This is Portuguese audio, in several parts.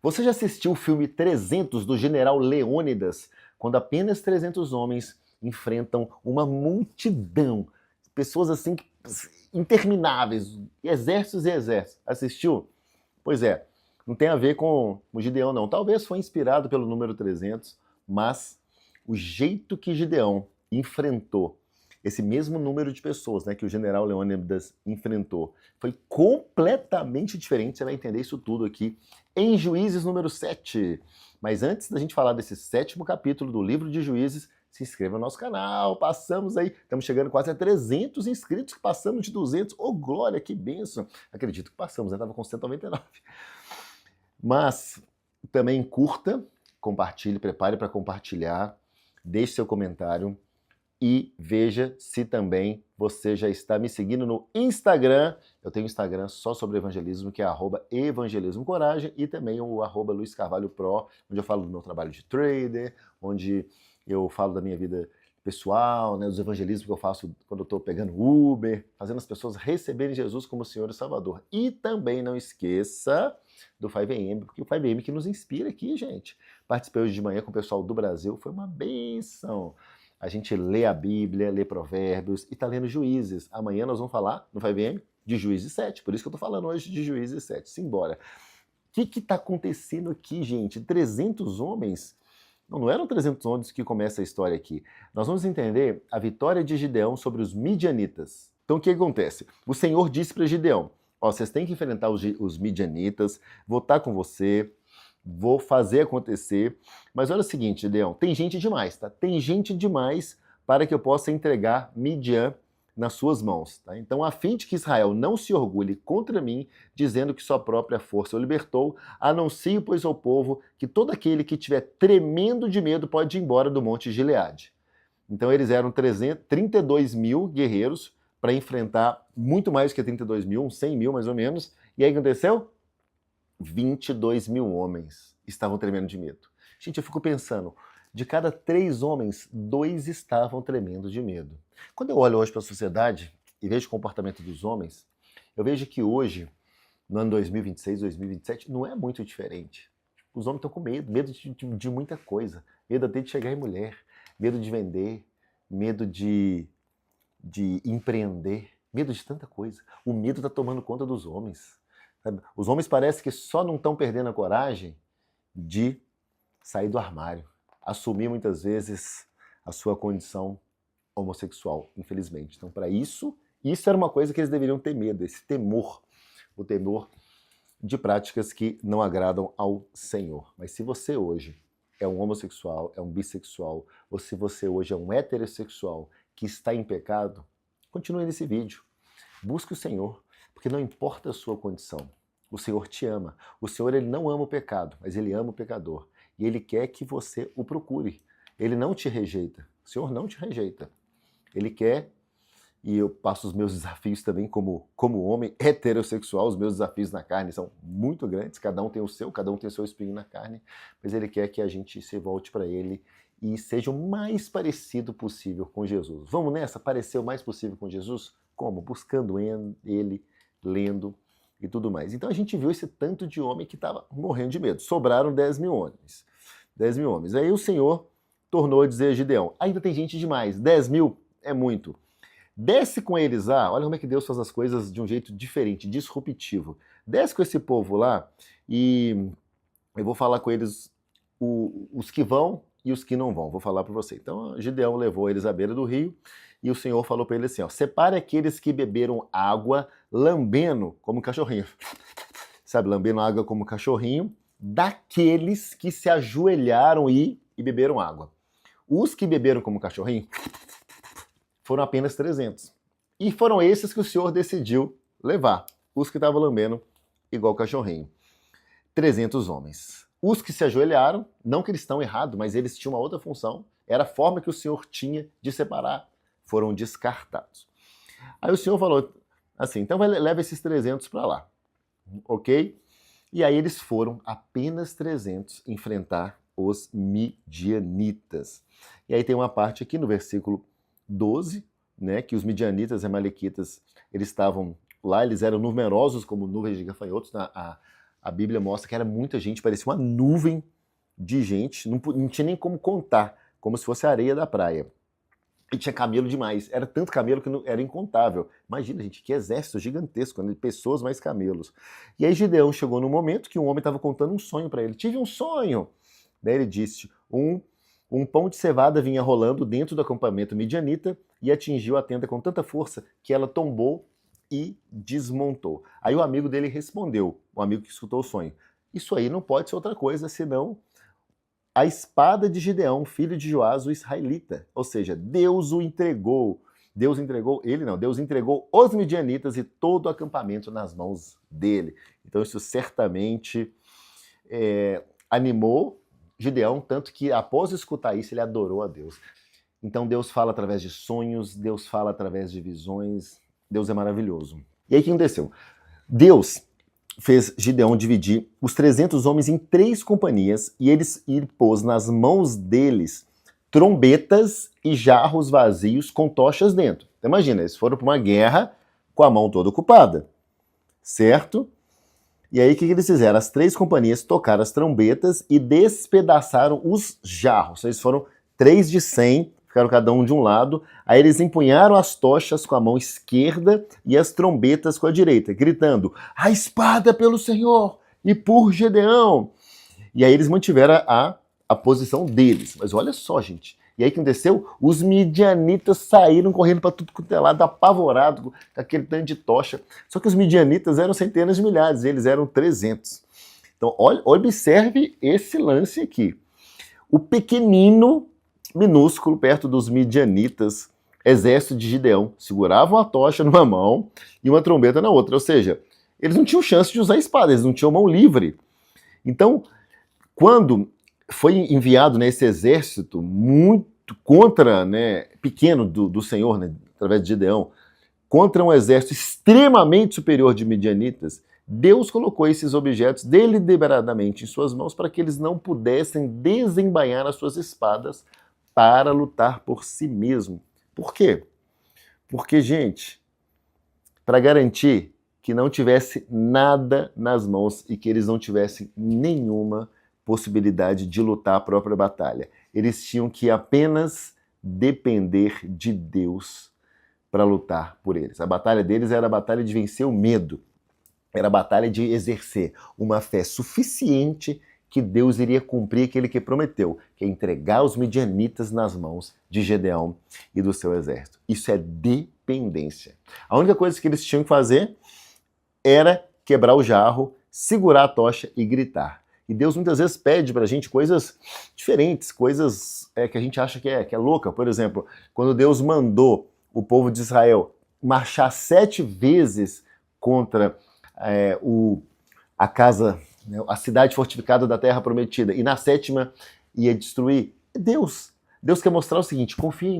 Você já assistiu o filme 300 do General Leônidas, quando apenas 300 homens enfrentam uma multidão, pessoas assim intermináveis, exércitos e exércitos. Assistiu? Pois é, não tem a ver com o Gideão não. Talvez foi inspirado pelo número 300, mas o jeito que Gideão enfrentou esse mesmo número de pessoas, né, que o general Leônidas enfrentou, foi completamente diferente. Você vai entender isso tudo aqui em Juízes número 7. Mas antes da gente falar desse 7º capítulo do livro de Juízes, se inscreva no nosso canal. Passamos aí, estamos chegando quase a 300 inscritos, passamos de 200. Ô, glória, que bênção! Acredito que passamos, né? Estava com 199. Mas também curta, compartilhe, prepare para compartilhar, deixe seu comentário e veja se também você já está me seguindo no Instagram. Eu tenho um Instagram só sobre evangelismo, que é @evangelismocoragem, e também o @luiscarvalhopro, onde eu falo do meu trabalho de trader, onde eu falo da minha vida pessoal, né, dos evangelismos que eu faço quando eu estou pegando Uber, fazendo as pessoas receberem Jesus como Senhor e Salvador. E também não esqueça do 5am, porque o 5am que nos inspira aqui, gente. Participei hoje de manhã com o pessoal do Brasil, foi uma bênção. A gente lê a Bíblia, lê Provérbios e está lendo Juízes. Amanhã nós vamos falar, no 5am, de Juízes 7. Por isso que eu estou falando hoje de Juízes 7. Simbora. O que está acontecendo aqui, gente? 300 homens? Não eram 300 homens que começa a história aqui. Nós vamos entender a vitória de Gideão sobre os midianitas. Então o que acontece? O Senhor disse para Gideão, ó, vocês têm que enfrentar os midianitas, vou estar com você, vou fazer acontecer. Mas olha o seguinte, Gideão, tem gente demais, tá? Tem gente demais para que eu possa entregar Midian nas suas mãos, tá? Então, a fim de que Israel não se orgulhe contra mim, dizendo que sua própria força o libertou, anuncio, pois, ao povo que todo aquele que estiver tremendo de medo pode ir embora do monte Gileade. Então, eles eram 32 mil guerreiros para enfrentar muito mais que 32 mil, uns 100 mil mais ou menos. E aí o que aconteceu? 22 mil homens estavam tremendo de medo. Gente, eu fico pensando, de cada 3 homens, 2 estavam tremendo de medo. Quando eu olho hoje para a sociedade e vejo o comportamento dos homens, eu vejo que hoje, no ano 2026, 2027, não é muito diferente. Os homens estão com medo de muita coisa. Medo até de chegar em mulher, medo de vender, medo de empreender, medo de tanta coisa. O medo está tomando conta dos homens. Os homens parecem que só não estão perdendo a coragem de sair do armário, assumir muitas vezes a sua condição homossexual, infelizmente. Então, para isso era uma coisa que eles deveriam ter medo, esse temor, o temor de práticas que não agradam ao Senhor. Mas se você hoje é um homossexual, é um bissexual, ou se você hoje é um heterossexual que está em pecado, continue nesse vídeo. Busque o Senhor, porque não importa a sua condição. O Senhor te ama. O Senhor, ele não ama o pecado, mas ele ama o pecador. E ele quer que você o procure. Ele não te rejeita. O Senhor não te rejeita. Ele quer, e eu passo os meus desafios também como homem heterossexual, os meus desafios na carne são muito grandes, cada um tem o seu espinho na carne, mas ele quer que a gente se volte para ele e seja o mais parecido possível com Jesus. Vamos nessa? Parecer o mais possível com Jesus? Como? Buscando ele, lendo e tudo mais. Então a gente viu esse tanto de homem que estava morrendo de medo. Sobraram 10 mil homens. 10 mil homens. Aí o Senhor tornou a dizer a Gideão, ainda tem gente demais, 10 mil é muito. Desce com eles lá, olha como é que Deus faz as coisas de um jeito diferente, disruptivo. Desce com esse povo lá e eu vou falar com eles os que vão e os que não vão, vou falar para você. Então Gideão levou eles à beira do rio e o Senhor falou para ele assim, ó, separe aqueles que beberam água lambendo como cachorrinho. Sabe, lambendo água como cachorrinho, daqueles que se ajoelharam e beberam água. Os que beberam como cachorrinho foram apenas 300. E foram esses que o Senhor decidiu levar. Os que estavam lambendo igual cachorrinho. 300 homens. Os que se ajoelharam, não que eles estão errados, mas eles tinham uma outra função. Era a forma que o Senhor tinha de separar. Foram descartados. Aí o Senhor falou assim, então leva esses 300 para lá. Ok? E aí eles foram, apenas 300, enfrentar os midianitas. E aí tem uma parte aqui no versículo 12, né, que os midianitas e amalequitas, eles estavam lá, eles eram numerosos como nuvens de gafanhotos, A Bíblia mostra que era muita gente, parecia uma nuvem de gente, não tinha nem como contar, como se fosse a areia da praia. E tinha camelo demais, era tanto camelo que era incontável. Imagina, gente, que exército gigantesco, né? Pessoas mais camelos. E aí Gideão chegou num momento que um homem estava contando um sonho para ele. Tive um sonho. Daí ele disse, um pão de cevada vinha rolando dentro do acampamento midianita e atingiu a tenda com tanta força que ela tombou e desmontou. Aí o amigo dele respondeu, o amigo que escutou o sonho, isso aí não pode ser outra coisa senão a espada de Gideão, filho de Joás, o israelita. Ou seja, Deus o entregou. Deus entregou ele, não. Deus entregou os midianitas e todo o acampamento nas mãos dele. Então isso certamente animou Gideão, tanto que após escutar isso, ele adorou a Deus. Então Deus fala através de sonhos, Deus fala através de visões, Deus é maravilhoso. E aí o que aconteceu? Deus fez Gideão dividir os 300 homens em 3 companhias e ele pôs nas mãos deles trombetas e jarros vazios com tochas dentro. Então, imagina, eles foram para uma guerra com a mão toda ocupada, certo? E aí o que eles fizeram? As 3 companhias tocaram as trombetas e despedaçaram os jarros. Eles foram 3 de 100, ficaram cada um de um lado. Aí eles empunharam as tochas com a mão esquerda e as trombetas com a direita, gritando, a espada pelo Senhor e por Gideão. E aí eles mantiveram a posição deles. Mas olha só, gente. E aí o que aconteceu? Os midianitas saíram correndo para tudo quanto é lado, apavorados com aquele tanto de tocha. Só que os midianitas eram centenas de milhares, eles eram 300. Então, observe esse lance aqui. O pequenino, minúsculo, perto dos midianitas, exército de Gideão, seguravam a tocha numa mão e uma trombeta na outra. Ou seja, eles não tinham chance de usar a espada, eles não tinham mão livre. Então, quando foi enviado esse exército muito contra, pequeno do Senhor, através de Gideão, contra um exército extremamente superior de midianitas, Deus colocou esses objetos deliberadamente em suas mãos para que eles não pudessem desembainhar as suas espadas para lutar por si mesmo. Por quê? Porque, gente, para garantir que não tivesse nada nas mãos e que eles não tivessem nenhuma possibilidade de lutar a própria batalha. Eles tinham que apenas depender de Deus para lutar por eles. A batalha deles era a batalha de vencer o medo. Era a batalha de exercer uma fé suficiente que Deus iria cumprir aquele que prometeu, que é entregar os midianitas nas mãos de Gideão e do seu exército. Isso é dependência. A única coisa que eles tinham que fazer era quebrar o jarro, segurar a tocha e gritar. E Deus muitas vezes pede pra gente coisas diferentes, coisas que a gente acha que é louca. Por exemplo, quando Deus mandou o povo de Israel marchar 7 vezes contra a casa, a cidade fortificada da terra prometida, e na 7ª ia destruir, Deus quer mostrar o seguinte, confia em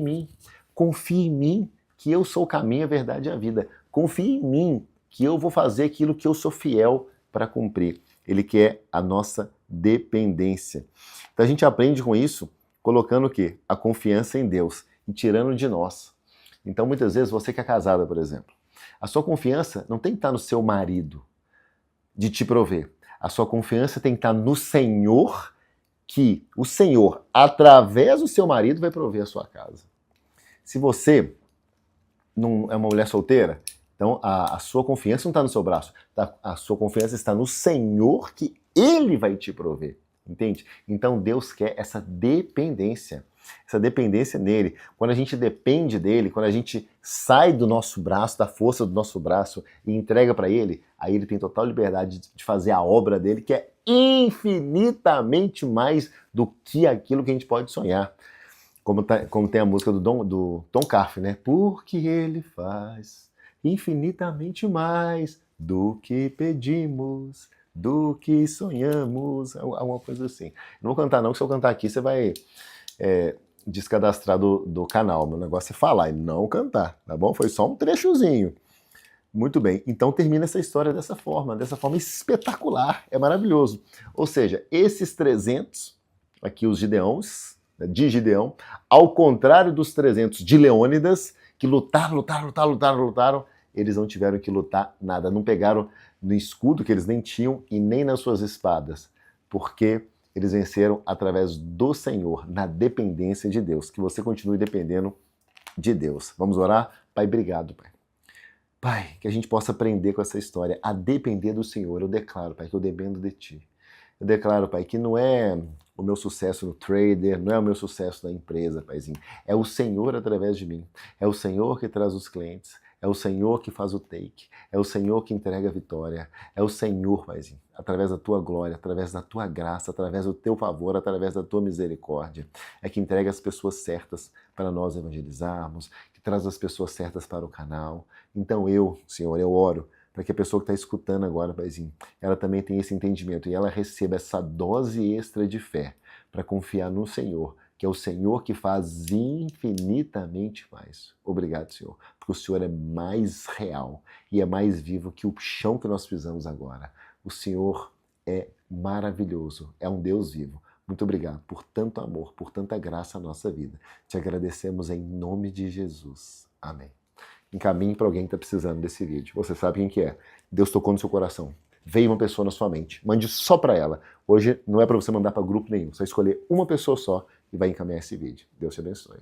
mim que eu sou o caminho, a verdade e a vida. Confia em mim que eu vou fazer aquilo que eu sou fiel para cumprir. Ele quer a nossa dependência. Então a gente aprende com isso, colocando o quê? A confiança em Deus e tirando de nós. Então muitas vezes você que é casada, por exemplo, a sua confiança não tem que estar no seu marido de te prover. A sua confiança tem que estar no Senhor, que o Senhor, através do seu marido, vai prover a sua casa. Se você não é uma mulher solteira, então a sua confiança não está no seu braço, a sua confiança está no Senhor, que Ele vai te prover, entende? Então Deus quer essa dependência nele. Quando a gente depende dele, quando a gente sai do nosso braço, da força do nosso braço e entrega para ele, aí ele tem total liberdade de fazer a obra dele, que é infinitamente mais do que aquilo que a gente pode sonhar. Como tem a música do Tom Carf, né? Porque ele faz infinitamente mais do que pedimos, do que sonhamos, alguma coisa assim. Não vou cantar não, que se eu cantar aqui você vai descadastrar do canal. Meu negócio é falar e não cantar, tá bom? Foi só um trechozinho. Muito bem, então termina essa história dessa forma espetacular, é maravilhoso. Ou seja, esses 300, aqui os Gideões, de Gideão, ao contrário dos 300 de Leônidas, que lutaram, eles não tiveram que lutar nada, não pegaram no escudo que eles nem tinham e nem nas suas espadas, porque eles venceram através do Senhor, na dependência de Deus. Que você continue dependendo de Deus. Vamos orar? Pai, obrigado, Pai. Pai, que a gente possa aprender com essa história a depender do Senhor. Eu declaro, Pai, que eu dependo de Ti. Eu declaro, Pai, que não é o meu sucesso no trader, não é o meu sucesso na empresa, Paizinho. É o Senhor através de mim. É o Senhor que traz os clientes. É o Senhor que faz o take. É o Senhor que entrega a vitória. É o Senhor, Paizinho, através da Tua glória, através da Tua graça, através do Teu favor, através da Tua misericórdia. É que entrega as pessoas certas para nós evangelizarmos, que traz as pessoas certas para o canal. Então Senhor, eu oro para que a pessoa que está escutando agora, Paizinho, ela também tenha esse entendimento e ela receba essa dose extra de fé para confiar no Senhor, que é o Senhor que faz infinitamente mais. Obrigado, Senhor, porque o Senhor é mais real e é mais vivo que o chão que nós pisamos agora. O Senhor é maravilhoso, é um Deus vivo. Muito obrigado por tanto amor, por tanta graça na nossa vida. Te agradecemos em nome de Jesus. Amém. Encaminhe para alguém que está precisando desse vídeo. Você sabe quem que é. Deus tocou no seu coração. Veio uma pessoa na sua mente. Mande só para ela. Hoje não é para você mandar para grupo nenhum. Você vai escolher uma pessoa só e vai encaminhar esse vídeo. Deus te abençoe.